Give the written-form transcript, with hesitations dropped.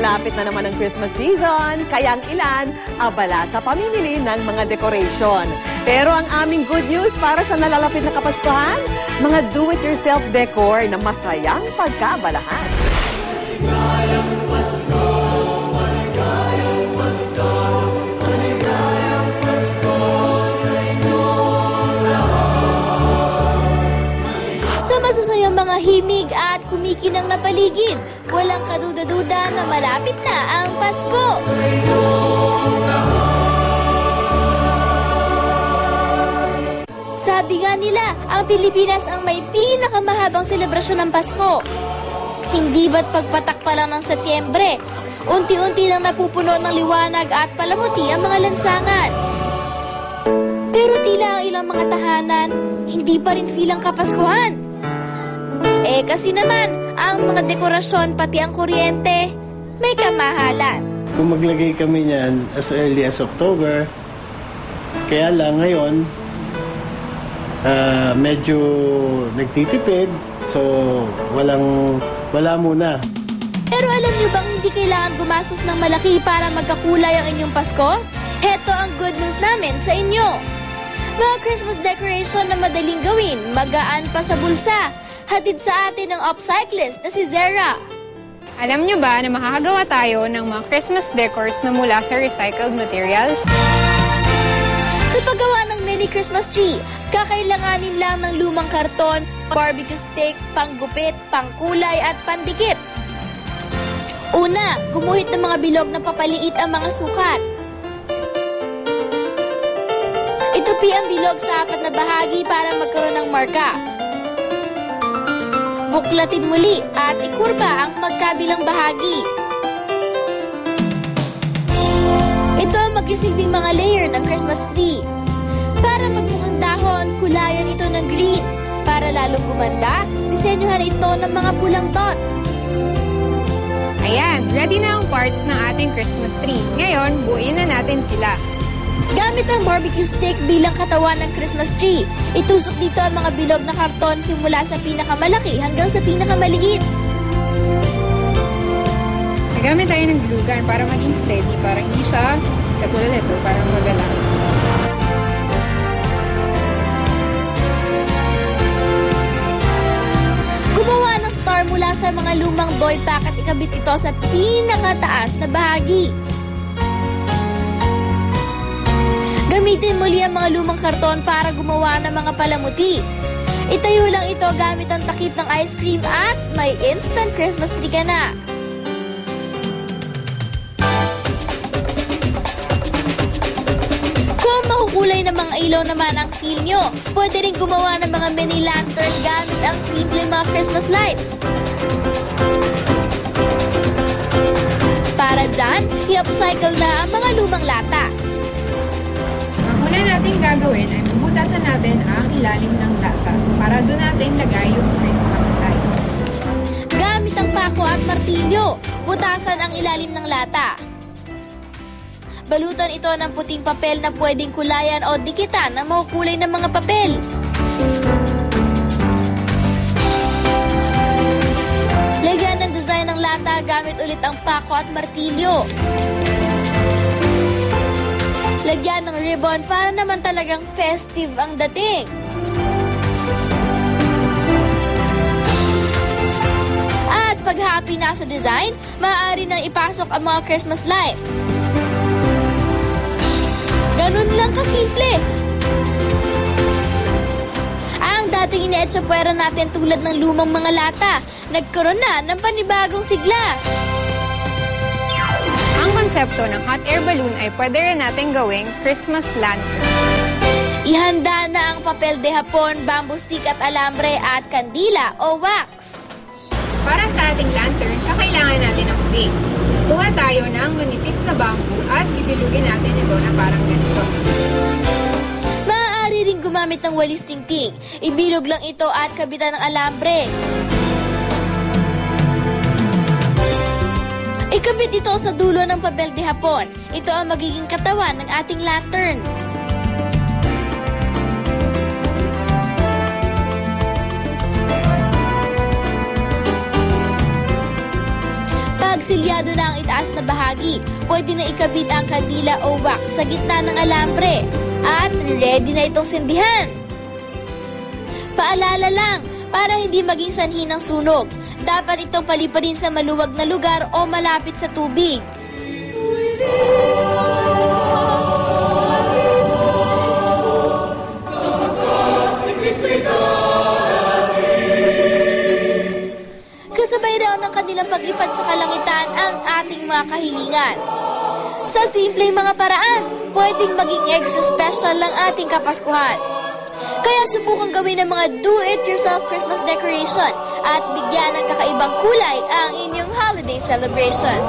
Malapit na naman ang Christmas season, kaya ang ilan abala sa pamimili ng mga decoration. Pero ang aming good news para sa nalalapit na Kapaskuhan, mga do-it-yourself decor na masayang pagkabalahan. Sa masasayang mga himig at kumikinang na paligid, walang kaduda-duda na malapit na ang Pasko. Sabi nga nila, ang Pilipinas ang may pinakamahabang selebrasyon ng Pasko. Hindi ba't pagpatak pa lang ng Setyembre, unti-unti lang napupuno ng liwanag at palamuti ang mga lansangan. Pero tila ang ilang mga tahanan, hindi pa rin feel ang Kapaskuhan. Kasi naman, ang mga dekorasyon pati ang kuryente, may kamahalan. Kung maglagay kami niyan as early as October, kaya lang ngayon, medyo nagtitipid, so wala muna. Pero alam niyo bang hindi kailangan gumastos ng malaki para magkakulay ang inyong Pasko? Heto ang good news namin sa inyo. Mga Christmas decoration na madaling gawin, magaan pa sa bulsa. Hatid sa atin ng upcyclist na si Zera. Alam nyo ba na makakagawa tayo ng mga Christmas decors na mula sa recycled materials? Sa paggawa ng mini Christmas tree, kakailanganin lang ng lumang karton, barbecue stick, panggupit, pangkulay at pandikit. Una, gumuhit ng mga bilog na papaliit ang mga sukat. Itupi ang bilog sa apat na bahagi para magkaroon ng marka. Buklatin muli at ikurba ang magkabilang bahagi. Ito ang magsisilbing mga layer ng Christmas tree. Para magmukhang dahon, kulayan ito ng green. Para lalong gumanda, disenyuhan ito ng mga pulang dot. Ayan, ready na ang parts ng ating Christmas tree. Ngayon, buuin na natin sila. Gamit ang barbecue stick bilang katawan ng Christmas tree. Itusok dito ang mga bilog na karton simula sa pinakamalaki hanggang sa pinakamaliit. Nagamit tayo ng glue gun para maging steady, para hindi siya katulad ito, parang magalaw. Gumawa ng star mula sa mga lumang doy pack at ikabit ito sa pinakataas na bahagi. Gamitin muli ang mga lumang karton para gumawa ng mga palamuti. Itayo lang ito gamit ang takip ng ice cream at may instant Christmas tree ka na. Kung makukulay na mga ilaw naman ang feel nyo, pwede rin gumawa ng mga mini lantern gamit ang simple mga Christmas lights. Para dyan, i-upcycle na ang mga lumang lata. Una natin gagawin ay bubutasan natin ang ilalim ng lata para doon natin lagay yung Christmas light. Gamit ang pako at martilyo, butasan ang ilalim ng lata. Balutan ito ng puting papel na pwedeng kulayan o dikitan ng makukulay ng mga papel. Lagyan ng design ng lata gamit ulit ang pako at martilyo. Lagyan ng ribbon para naman talagang festive ang dating. At pag happy na sa design, maaari nang ipasok ang mga Christmas light. Ganun lang kasimple. Ang dating ine-etch sa puwera natin tulad ng lumang mga lata, nagkaroon na ng panibagong sigla. Ang konsepto ng hot air balloon ay pwede rin natin gawing Christmas lantern. Ihanda na ang papel de hapon, bamboo stick at alambre at kandila o wax. Para sa ating lantern, kakailangan natin ng base. Kuha tayo ng manipis na bamboo at bibilugin natin ito na parang ganito. Maaari rin gumamit ng walis tingting. Ibilog lang ito at kabitan ng alambre. Ikabit ito sa dulo ng papel de hapon. Ito ang magiging katawan ng ating lantern. Pag silyado na ang itaas na bahagi, pwede na ikabit ang kandila o wax sa gitna ng alambre. At ready na itong sindihan. Paalala lang, para hindi maging sanhi ng sunog, dapat itong paliparin sa maluwag na lugar o malapit sa tubig. Kasabay raw ng kanilang paglipad sa kalangitan ang ating mga kahilingan. Sa simpleng mga paraan, pwedeng maging extra special lang ating Kapaskuhan. Kaya subukan gawin ng mga do-it-yourself Christmas decoration at bigyan ng kakaibang kulay ang inyong holiday celebration.